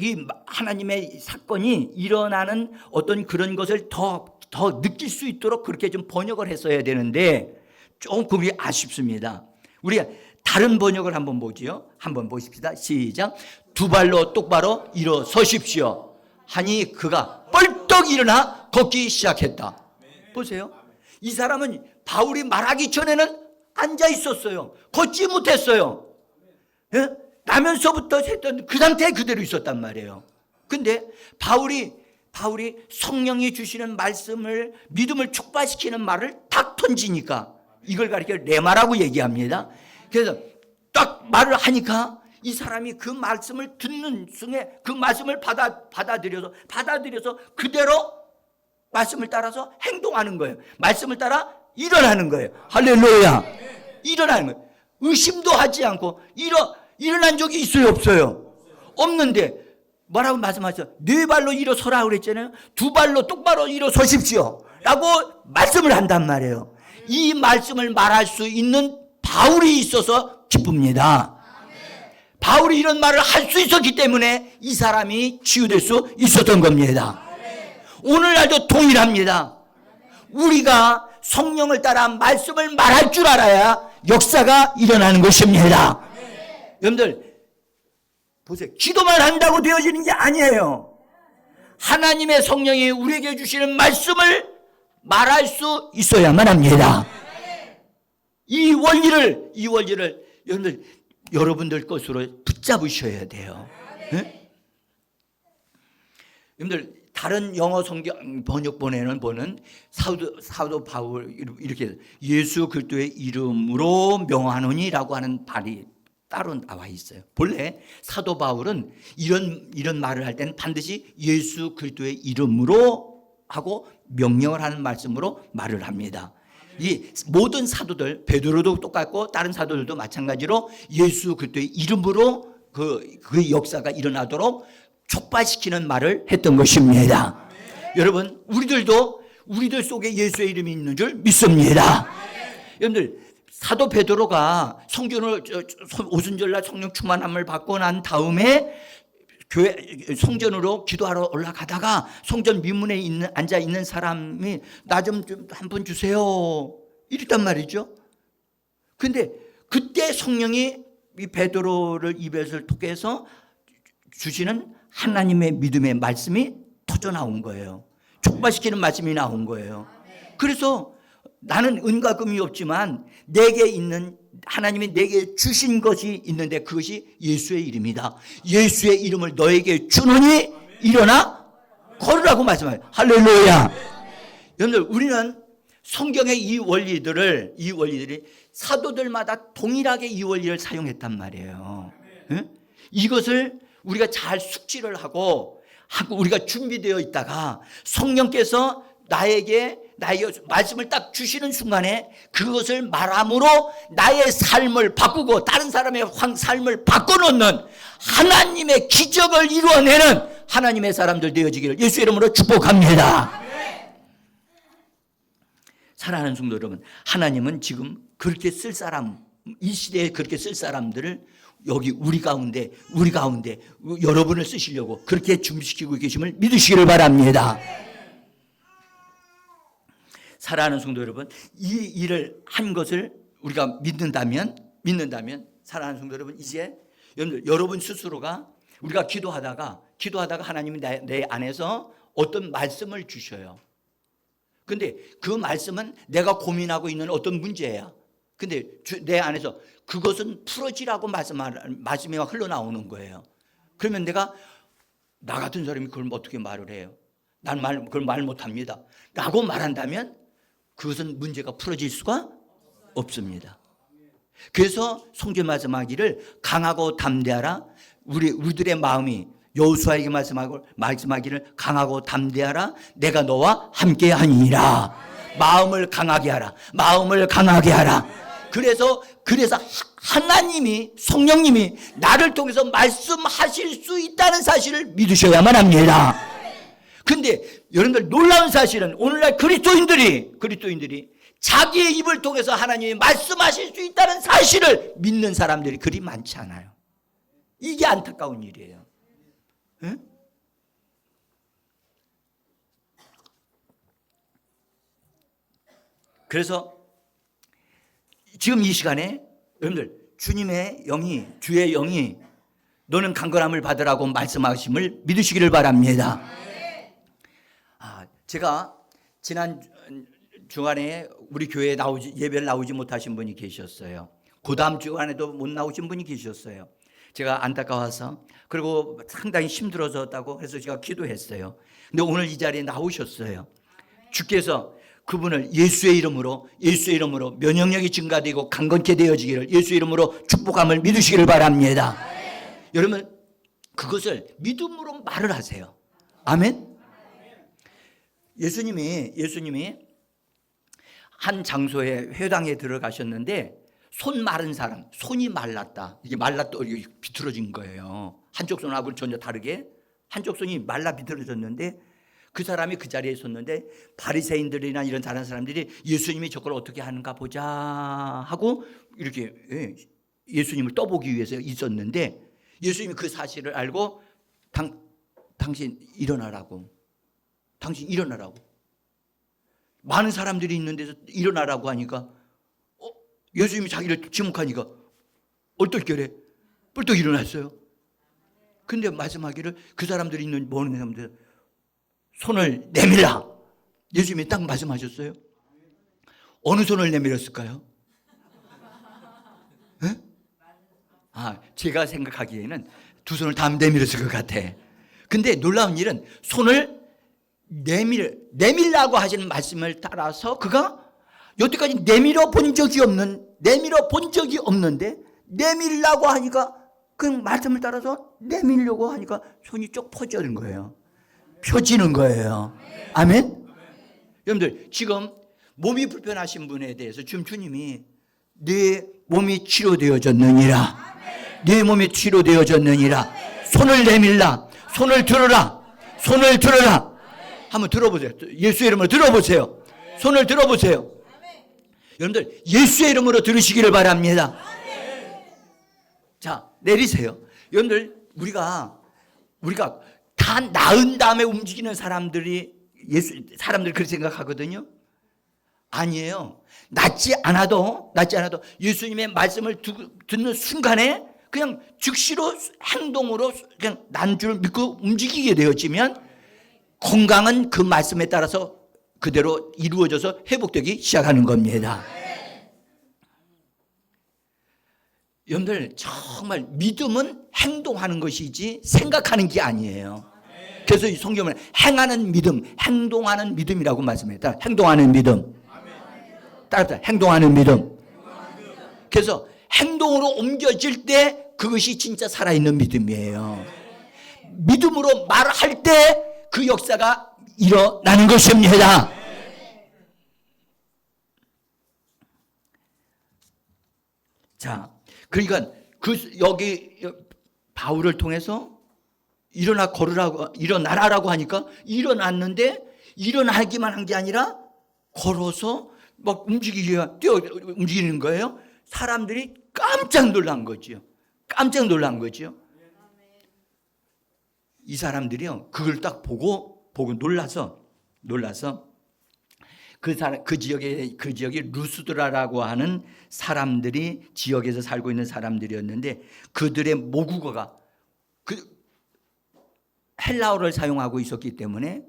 [SPEAKER 1] 이 하나님의 사건이 일어나는 어떤 그런 것을 더 느낄 수 있도록 그렇게 좀 번역을 했어야 되는데 조금 아쉽습니다. 우리가 다른 번역을 한번 보지요. 한번 보십시다. 시작. 두 발로 똑바로 일어서십시오 하니 그가 뻘떡 일어나 걷기 시작했다. 보세요. 이 사람은 바울이 말하기 전에는 앉아 있었어요. 걷지 못했어요. 예? 나면서부터 했던 그 상태에 그대로 있었단 말이에요. 근데 바울이 성령이 주시는 말씀을, 믿음을 촉발시키는 말을 딱 던지니까 이걸 가리켜 레마라고 얘기합니다. 그래서 딱 말을 하니까 이 사람이 그 말씀을 듣는 순간 그 말씀을 받아들여서 그대로 말씀을 따라서 행동하는 거예요. 말씀을 따라 일어나는 거예요. 할렐루야. 일어나는 거예요. 의심도 하지 않고 일어난 적이 있어요, 없어요? 없는데 뭐라고 말씀하셨어요? 네 발로 일어서라 그랬잖아요. 두 발로 똑바로 일어서십시오 라고 말씀을 한단 말이에요. 이 말씀을 말할 수 있는 바울이 있어서 기쁩니다. 바울이 이런 말을 할 수 있었기 때문에 이 사람이 치유될 수 있었던 겁니다. 오늘날도 동일합니다. 우리가 성령을 따라 말씀을 말할 줄 알아야 역사가 일어나는 것입니다. 여러분들 보세요. 기도만 한다고 되어지는 게 아니에요. 하나님의 성령이 우리에게 주시는 말씀을 말할 수 있어야만 합니다. 이 원리를 여러분들 것으로 붙잡으셔야 돼요. 네? 여러분들 다른 영어 성경 번역본에는 보는 사도 바울 이렇게 예수 그리스도의 이름으로 명하노니라고 하는 말이 따로 나와 있어요. 본래 사도 바울은 이런 말을 할 때는 반드시 예수 그리스도의 이름으로 하고 명령을 하는 말씀으로 말을 합니다. 이 모든 사도들, 베드로도 똑같고 다른 사도들도 마찬가지로 예수 그리스도의 이름으로 그 역사가 일어나도록 촉발시키는 말을 했던 것입니다. 여러분, 우리들 속에 예수의 이름이 있는 줄 믿습니다. 여러분들, 사도 베드로가 오순절날 성령 충만함을 받고 난 다음에 교회 성전으로 기도하러 올라가다가 성전 미문에 앉아 있는 사람이 나 좀 한 번 주세요 이랬단 말이죠. 근데 그때 성령이 이 베드로를 입에서 통해서 주시는 하나님의 믿음의 말씀이 터져 나온 거예요. 촉발시키는 말씀이 나온 거예요. 그래서 나는 은과 금이 없지만 내게 있는 하나님이 내게 주신 것이 있는데 그것이 예수의 이름이다. 예수의 이름을 너에게 주노니 일어나 걸으라고 말씀해요. 할렐루야. 여러분들, 우리는 성경의 이 원리들이 사도들마다 동일하게 이 원리를 사용했단 말이에요. 응? 이것을 우리가 잘 숙지를 하고 우리가 준비되어 있다가 성령께서 나에게 말씀을 딱 주시는 순간에 그것을 말함으로 나의 삶을 바꾸고 다른 사람의 삶을 바꿔놓는 하나님의 기적을 이루어내는 하나님의 사람들 되어지기를 예수의 이름으로 축복합니다. 사랑하는 성도 여러분, 하나님은 지금 그렇게 쓸 사람, 이 시대에 그렇게 쓸 사람들을 여기 우리 가운데 여러분을 쓰시려고 그렇게 준비시키고 계심을 믿으시기를 바랍니다. 사랑하는 성도 여러분, 이 일을 한 것을 우리가 믿는다면 사랑하는 성도 여러분, 이제 여러분 스스로가 우리가 기도하다가 하나님이 내 안에서 어떤 말씀을 주셔요. 근데 그 말씀은 내가 고민하고 있는 어떤 문제야. 근데 내 안에서 그것은 풀어지라고 말씀이 흘러나오는 거예요. 그러면 나 같은 사람이 그걸 어떻게 말을 해요? 난 그걸 말 못합니다 라고 말한다면 그것은 문제가 풀어질 수가 없습니다. 그래서 성경 말씀하기를 강하고 담대하라. 우리들의 마음이 여호수아에게 말씀하기를 강하고 담대하라. 내가 너와 함께하니라. 마음을 강하게 하라. 마음을 강하게 하라. 그래서 하나님이 성령님이 나를 통해서 말씀하실 수 있다는 사실을 믿으셔야만 합니다. 근데 여러분들 놀라운 사실은 오늘날 그리스도인들이 자기의 입을 통해서 하나님이 말씀하실 수 있다는 사실을 믿는 사람들이 그리 많지 않아요. 이게 안타까운 일이에요. 네? 그래서 지금 이 시간에 여러분들 주님의 영이, 주의 영이 너는 강건함을 받으라고 말씀하심을 믿으시기를 바랍니다. 제가 지난 주간에 우리 교회에 예배를 나오지 못하신 분이 계셨어요. 그 다음 주간에도 못 나오신 분이 계셨어요. 제가 안타까워서, 그리고 상당히 힘들어졌다고 해서 제가 기도했어요. 근데 오늘 이 자리에 나오셨어요. 주께서 그분을 예수의 이름으로 면역력이 증가되고 강건케 되어지기를 예수의 이름으로 축복함을 믿으시기를 바랍니다. 여러분, 그것을 믿음으로 말을 하세요. 아멘. 예수님이 한 장소에 회당에 들어가셨는데 손 마른 사람, 손이 말랐다. 이게 말랐다, 이게 비틀어진 거예요. 한쪽 손하고 전혀 다르게 한쪽 손이 말라 비틀어졌는데 그 사람이 그 자리에 있었는데 바리새인들이나 이런 다른 사람들이 예수님이 저걸 어떻게 하는가 보자 하고 이렇게 예수님을 떠보기 위해서 있었는데 예수님이 그 사실을 알고 당신 일어나라고. 많은 사람들이 있는 데서 일어나라고 하니까 예수님이 자기를 지목하니까 얼떨결에 뿔떡 일어났어요. 근데 말씀하기를 그 사람들이 있는 모든 사람들 손을 내밀라. 예수님이 딱 말씀하셨어요. 어느 손을 내밀었을까요? 네? 제가 생각하기에는 두 손을 다 내밀었을 것 같아. 근데 놀라운 일은 손을 내밀라고 하시는 말씀을 따라서 그가 여태까지 내밀어 본 적이 없는데 내밀라고 하니까 그 말씀을 따라서 내밀려고 하니까 손이 쭉 펴지는 거예요. 아멘. 여러분들 지금 몸이 불편하신 분에 대해서 지금 주님이 네 몸이 치료되어졌느니라. 손을 내밀라. 손을 들어라. 한번 들어보세요. 예수의 이름으로 들어보세요. 손을 들어보세요. 여러분들 예수의 이름으로 들으시기를 바랍니다. 자, 내리세요. 여러분들 우리가 다 나은 다음에 움직이는 사람들이 사람들 그렇게 생각하거든요. 아니에요. 낫지 않아도 예수님의 말씀을 듣는 순간에 그냥 즉시로 행동으로 그냥 난 줄 믿고 움직이게 되어지면 건강은 그 말씀에 따라서 그대로 이루어져서 회복되기 시작하는 겁니다. 여러분들 정말 믿음은 행동하는 것이지 생각하는 게 아니에요. 그래서 이 성경은 행하는 믿음, 행동하는 믿음이라고 말씀했다. 행동하는 믿음. 따라합시다. 행동하는 믿음. 그래서 행동으로 옮겨질 때 그것이 진짜 살아있는 믿음이에요. 믿음으로 말할 때 그 역사가 일어나는 것입니다. 자, 그러니까 여기 바울을 통해서 일어나라고 하니까 일어났는데 일어나기만 한 게 아니라 걸어서 막 움직이는 거예요. 사람들이 깜짝 놀란 거죠. 이 사람들이요, 그걸 딱 보고 놀라서 그 지역에 루스드라라고 하는 사람들이 지역에서 살고 있는 사람들이었는데 그들의 모국어가 헬라어를 사용하고 있었기 때문에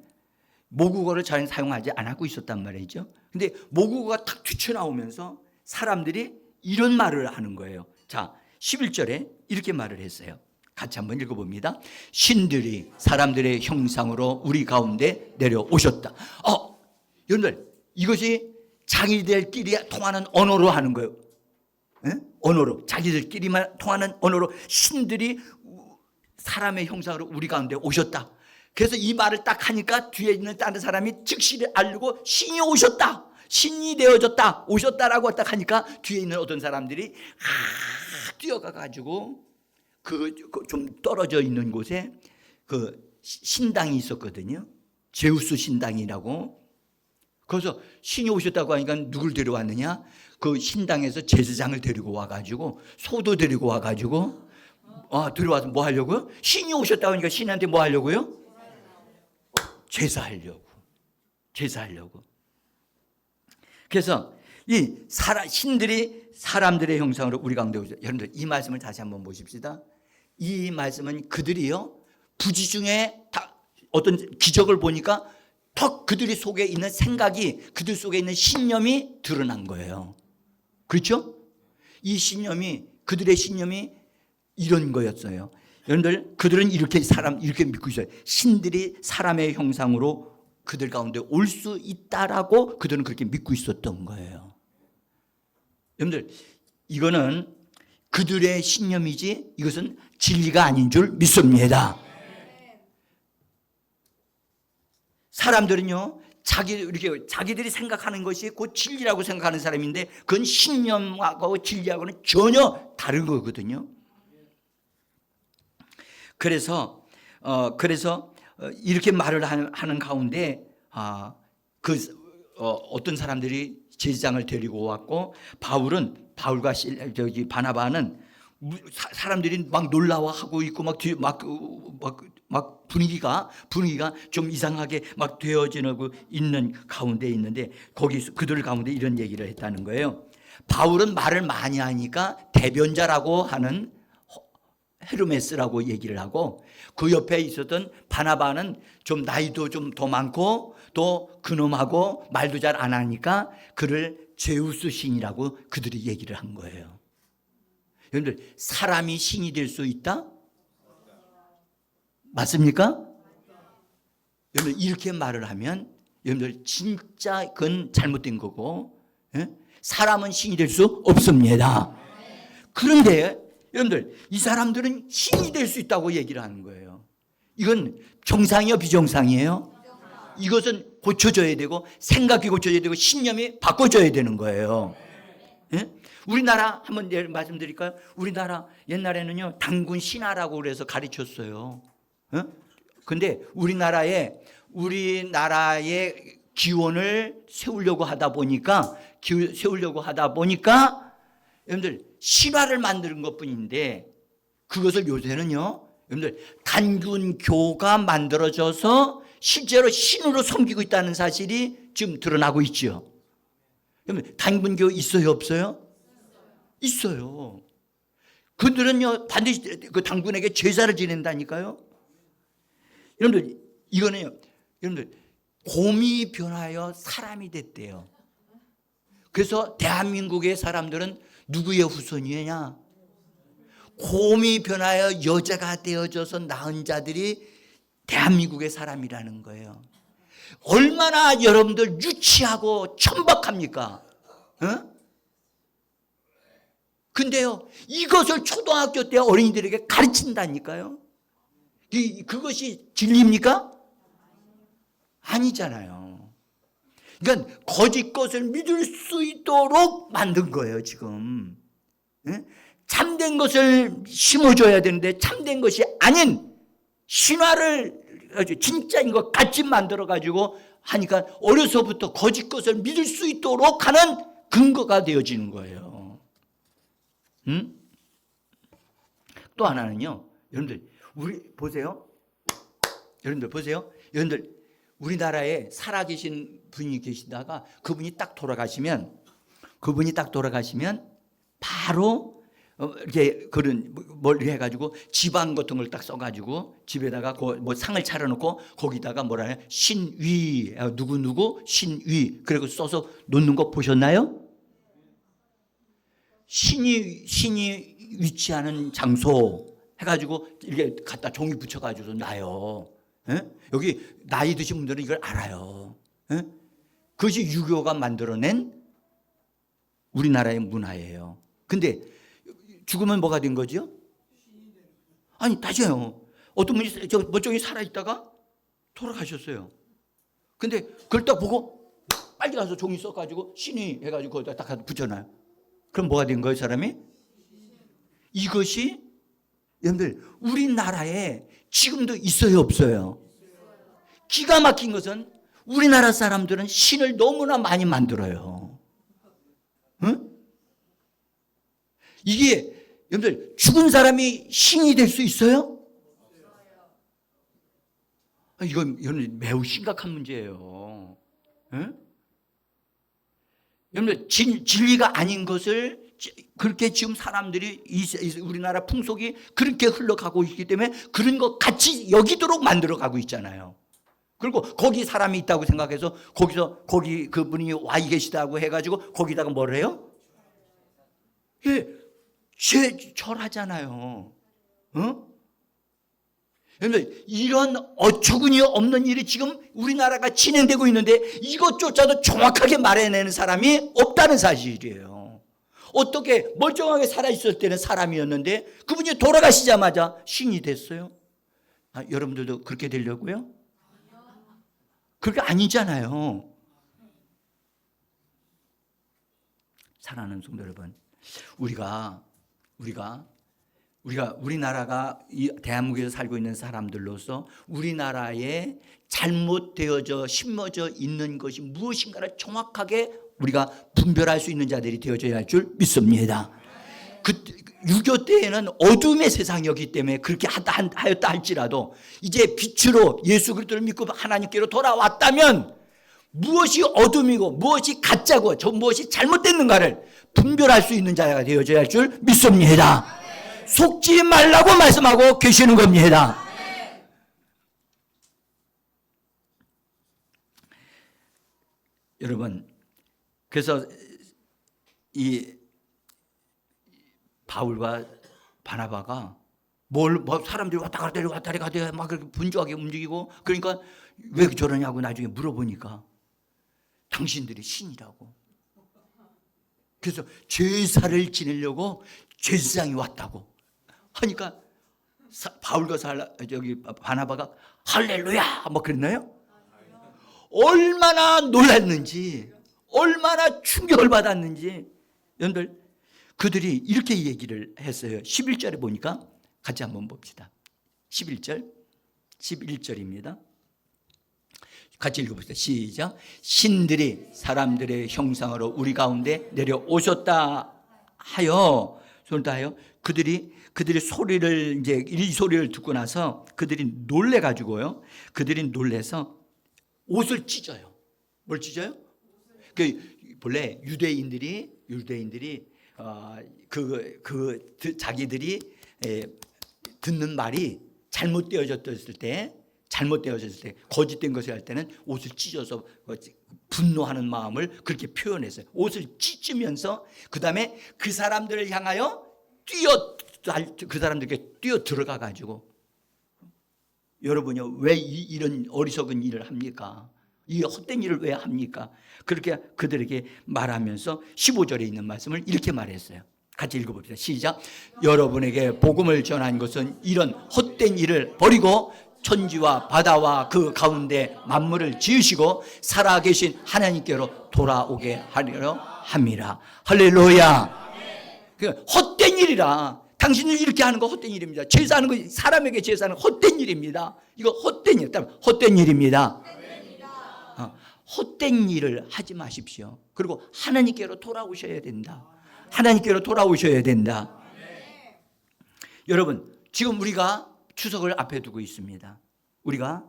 [SPEAKER 1] 모국어를 잘 사용하지 않고 있었단 말이죠. 근데 모국어가 탁 튀쳐나오면서 사람들이 이런 말을 하는 거예요. 자, 11절에 이렇게 말을 했어요. 같이 한번 읽어봅니다. 신들이 사람들의 형상으로 우리 가운데 내려오셨다. 여러분들 이것이 자기들끼리 통하는 언어로 하는 거예요. 언어로, 자기들끼리만 통하는 언어로 신들이 사람의 형상으로 우리 가운데 오셨다. 그래서 이 말을 딱 하니까 뒤에 있는 다른 사람이 즉시 알고 신이 오셨다, 신이 되어졌다, 오셨다라고 딱 하니까 뒤에 있는 어떤 사람들이 뛰어가 가지고 그 좀 떨어져 있는 곳에 그 신당이 있었거든요. 제우스 신당이라고. 그래서 신이 오셨다고 하니까 누굴 데려왔느냐? 그 신당에서 제사장을 데리고 와가지고 소도 데리고 와가지고 들어와서 뭐 하려고요? 신이 오셨다고 하니까 신한테 뭐 하려고요? 제사하려고. 그래서 신들이 사람들의 형상으로 우리 가운데 오죠. 여러분들 이 말씀을 다시 한번 보십시다. 이 말씀은 그들이요 부지 중에 다 어떤 기적을 보니까 더 그들이 속에 있는 생각이, 그들 속에 있는 신념이 드러난 거예요. 그렇죠? 이 신념이, 그들의 신념이 이런 거였어요. 여러분들, 그들은 이렇게 믿고 있어요. 신들이 사람의 형상으로 그들 가운데 올 수 있다라고 그들은 그렇게 믿고 있었던 거예요. 여러분들, 이거는 그들의 신념이지 이것은 진리가 아닌 줄 믿습니다. 사람들은요, 자기들이 생각하는 것이 곧 진리라고 생각하는 사람인데 그건 신념하고 진리하고는 전혀 다른 거거든요. 그래서 이렇게 말을 하는 가운데 어떤 사람들이 제사장을 데리고 왔고 바울과 바나바는 사람들이 막 놀라워하고 있고 막 분위기가 좀 이상하게 막 되어지고 있는 가운데 있는데 거기 그들 가운데 이런 얘기를 했다는 거예요. 바울은 말을 많이 하니까 대변자라고 하는 헤르메스라고 얘기를 하고 그 옆에 있었던 바나바는 좀 나이도 좀 더 많고 또 그놈하고 말도 잘 안 하니까 그를 제우스 신이라고 그들이 얘기를 한 거예요. 여러분들, 사람이 신이 될 수 있다? 맞습니까? 여러분들, 이렇게 말을 하면 여러분들 진짜 그건 잘못된 거고, 사람은 신이 될 수 없습니다. 그런데 여러분들, 이 사람들은 신이 될 수 있다고 얘기를 하는 거예요. 이건 정상이요, 비정상이에요? 이것은 고쳐져야 되고 생각이 고쳐져야 되고 신념이 바꿔져야 되는 거예요. 우리나라 한번 말씀드릴까요? 우리나라 옛날에는요 단군 신하라고 그래서 가르쳤어요. 근데 우리나라의 기원을 세우려고 하다 보니까 여러분들 신화를 만드는 것뿐인데 그것을 요새는요 여러분들 단군교가 만들어져서 실제로 신으로 섬기고 있다는 사실이 지금 드러나고 있죠. 여러분, 단군교 있어요, 없어요? 있어요. 그들은요 반드시 그 단군에게 제사를 지낸다니까요. 여러분들, 이거는요, 여러분들 곰이 변하여 사람이 됐대요. 그래서 대한민국의 사람들은 누구의 후손이냐? 곰이 변하여 여자가 되어져서 낳은 자들이 대한민국의 사람이라는 거예요. 얼마나 여러분들 유치하고 천박합니까? 근데요, 이것을 초등학교 때 어린이들에게 가르친다니까요. 그것이 진리입니까? 아니잖아요. 그러니까 거짓 것을 믿을 수 있도록 만든 거예요, 지금. 참된 것을 심어줘야 되는데 참된 것이 아닌 신화를 진짜인 것 같이 만들어가지고 하니까 어려서부터 거짓 것을 믿을 수 있도록 하는 근거가 되어지는 거예요. 또 하나는요, 여러분들, 여러분들 보세요. 여러분들, 우리나라에 살아계신 분이 계시다가 그분이 딱 돌아가시면 바로 이렇게 그런 뭘 해가지고 지방 같은 걸 딱 써가지고 집에다가 뭐 상을 차려놓고 거기다가 뭐라 해요? 신위 누구 신위 그리고 써서 놓는 거 보셨나요? 신이 위치하는 장소 해가지고 이렇게 갖다 종이 붙여가지고 놔요. 여기 나이 드신 분들은 이걸 알아요. 그것이 유교가 만들어낸 우리나라의 문화예요. 근데 죽으면 뭐가 된 거죠? 아니, 다시요. 어떤 분이 멀쩡히 살아있다가 돌아가셨어요. 근데 그걸 딱 보고 빨리 가서 종이 써가지고 신이 해가지고 거기다 딱 붙여놔요. 그럼 뭐가 된 거예요, 사람이? 이것이 여러분들 우리나라에 지금도 있어요, 없어요? 기가 막힌 것은 우리나라 사람들은 신을 너무나 많이 만들어요. 응? 이게 여러분들 죽은 사람이 신이 될 수 있어요? 이건 매우 심각한 문제예요. 응? 여러분들 진리가 아닌 것을 그렇게 지금 사람들이 우리나라 풍속이 그렇게 흘러가고 있기 때문에 그런 것 같이 여기도록 만들어가고 있잖아요. 그리고 거기 사람이 있다고 생각해서 거기 그분이 와 계시다고 해가지고 거기다가 뭘 해요? 예, 절하잖아요. 어? 여러분, 이런 어처구니 없는 일이 지금 우리나라가 진행되고 있는데 이것조차도 정확하게 말해내는 사람이 없다는 사실이에요. 어떻게 멀쩡하게 살아있을 때는 사람이었는데 그분이 돌아가시자마자 신이 됐어요? 여러분들도 그렇게 되려고요? 그게 아니잖아요. 사랑하는 성도 여러분, 우리가 우리나라가 이 대한민국에서 살고 있는 사람들로서 우리나라에 잘못되어져 심어져 있는 것이 무엇인가를 정확하게 우리가 분별할 수 있는 자들이 되어져야 할 줄 믿습니다. 6.25 때에는 어둠의 세상이었기 때문에 그렇게 하였다 할지라도 이제 빛으로 예수 그리스도를 믿고 하나님께로 돌아왔다면 무엇이 어둠이고 무엇이 가짜고 무엇이 잘못됐는가를 분별할 수 있는 자가 되어져야 할 줄 믿습니다. 속지 말라고 말씀하고 계시는 겁니다. 여러분, 그래서 이 바울과 바나바가 사람들이 왔다 갔다 막 그렇게 분주하게 움직이고 그러니까 왜 저러냐고 나중에 물어보니까 당신들이 신이라고. 그래서 제사를 지내려고 제사장이 왔다고 하니까 바울과 바나바가 할렐루야 뭐 그랬나요? 얼마나 놀랐는지 얼마나 충격을 받았는지 여러분들 그들이 이렇게 얘기를 했어요. 11절에 보니까 같이 한번 봅시다. 11절입니다. 같이 읽어봅시다. 시작. 신들이 사람들의 형상으로 우리 가운데 내려오셨다 하여 그들이 소리를 이제 이 소리를 듣고 나서 그들이 놀래가지고요. 그들이 놀래서 옷을 찢어요. 뭘 찢어요? 본래 유대인들이 자기들이 듣는 말이 잘못되어졌을 때 거짓된 것을 할 때는 옷을 찢어서 분노하는 마음을 그렇게 표현했어요. 옷을 찢으면서 그 다음에 그 사람들을 향하여 그 사람들에게 뛰어 들어가 가지고 여러분이 왜 이런 어리석은 일을 합니까? 이 헛된 일을 왜 합니까? 그렇게 그들에게 말하면서 15절에 있는 말씀을 이렇게 말했어요. 같이 읽어봅시다. 시작. 여러분에게 복음을 전한 것은 이런 헛된 일을 버리고 천지와 바다와 그 가운데 만물을 지으시고 살아계신 하나님께로 돌아오게 하려 함이라. 할렐루야. 헛된 일이라. 당신들 이렇게 하는 거 헛된 일입니다. 제사하는 거 사람에게 제사하는 헛된 일입니다. 이거 헛된 일입니다. 헛된 일을 하지 마십시오. 그리고 하나님께로 돌아오셔야 된다. 하나님께로 돌아오셔야 된다. 여러분, 지금 우리가 추석을 앞에 두고 있습니다. 우리가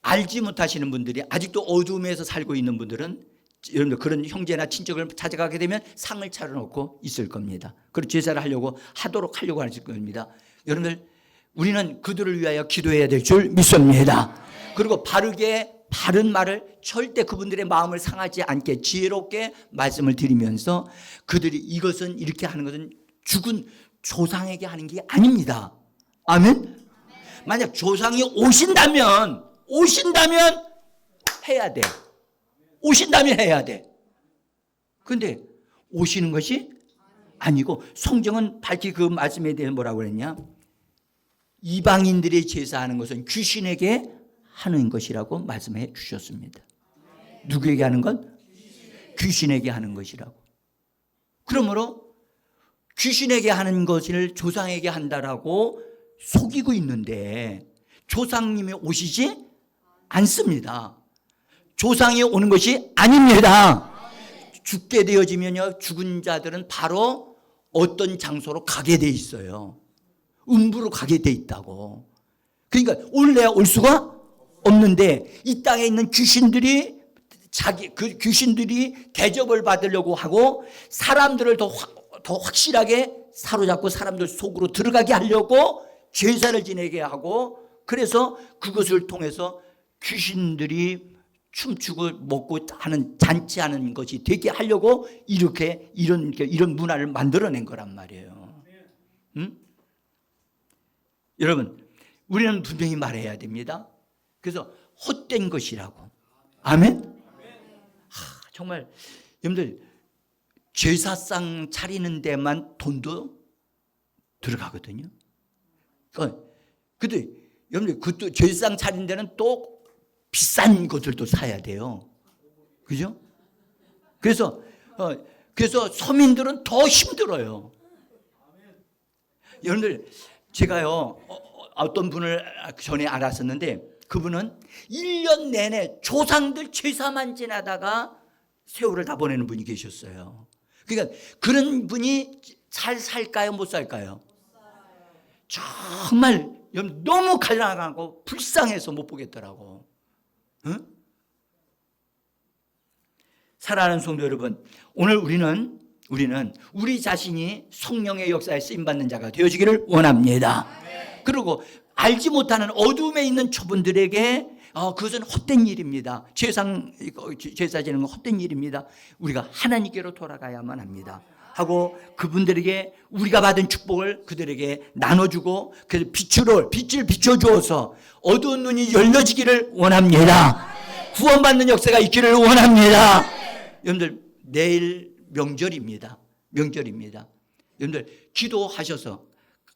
[SPEAKER 1] 알지 못하시는 분들이 아직도 어둠에서 살고 있는 분들은 여러분들 그런 형제나 친척을 찾아가게 되면 상을 차려놓고 있을 겁니다. 그리고 제사를 하도록 하려고 하실 겁니다. 여러분들 우리는 그들을 위하여 기도해야 될 줄 믿습니다. 그리고 바른 말을 절대 그분들의 마음을 상하지 않게 지혜롭게 말씀을 드리면서 그들이 이것은 이렇게 하는 것은 죽은 조상에게 하는 게 아닙니다. 아멘? 만약 조상이 오신다면 해야 돼. 오신다면 해야 돼. 그런데 오시는 것이 아니고 성경은 밝히 그 말씀에 대해 뭐라고 그랬냐? 이방인들이 제사하는 것은 귀신에게 하는 것이라고 말씀해 주셨습니다. 누구에게 하는 건? 귀신에게 하는 것이라고. 그러므로 귀신에게 하는 것을 조상에게 한다라고 속이고 있는데 조상님이 오시지 않습니다. 조상이 오는 것이 아닙니다. 죽게 되어지면요, 죽은 자들은 바로 어떤 장소로 가게 돼 있어요. 음부로 가게 돼 있다고. 그러니까 올래야 올 수가 없는데, 이 땅에 있는 귀신들이 그 귀신들이 대접을 받으려고 하고 사람들을 더 확실하게 사로잡고 사람들 속으로 들어가게 하려고 제사를 지내게 하고, 그래서 그것을 통해서 귀신들이 춤추고 먹고 하는 잔치하는 것이 되게 하려고 이렇게 이런 문화를 만들어낸 거란 말이에요. 응? 여러분, 우리는 분명히 말해야 됩니다. 그래서 헛된 것이라고. 아멘? 정말 여러분들, 제사상 차리는 데만 돈도 들어가거든요. 근데 여러분들, 그것도 제사상 차리는 데는 또 비싼 것들도 사야 돼요. 그죠? 그래서 서민들은 더 힘들어요. 여러분들, 제가요, 어떤 분을 전에 알았었는데, 그분은 1년 내내 조상들 제사만 지나다가 세월을 다 보내는 분이 계셨어요. 그러니까 그런 분이 잘 살까요? 못 살까요? 정말 너무 갈라가고 불쌍해서 못 보겠더라고. 응? 사랑하는 성도 여러분, 오늘 우리는 우리 자신이 성령의 역사에 쓰임받는 자가 되어지기를 원합니다. 그리고 알지 못하는 어둠에 있는 처분들에게 그것은 헛된 일입니다. 제사 지는 건 헛된 일입니다. 우리가 하나님께로 돌아가야만 합니다. 하고 그분들에게 우리가 받은 축복을 그들에게 나눠주고, 그래서 빛을 비춰주어서 어두운 눈이 열려지기를 원합니다. 구원받는 역사가 있기를 원합니다. 여러분들, 내일 명절입니다. 여러분들, 기도하셔서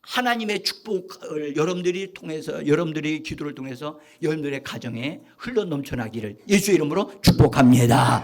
[SPEAKER 1] 하나님의 축복을 여러분들이 기도를 통해서 여러분들의 가정에 흘러 넘쳐나기를 예수의 이름으로 축복합니다.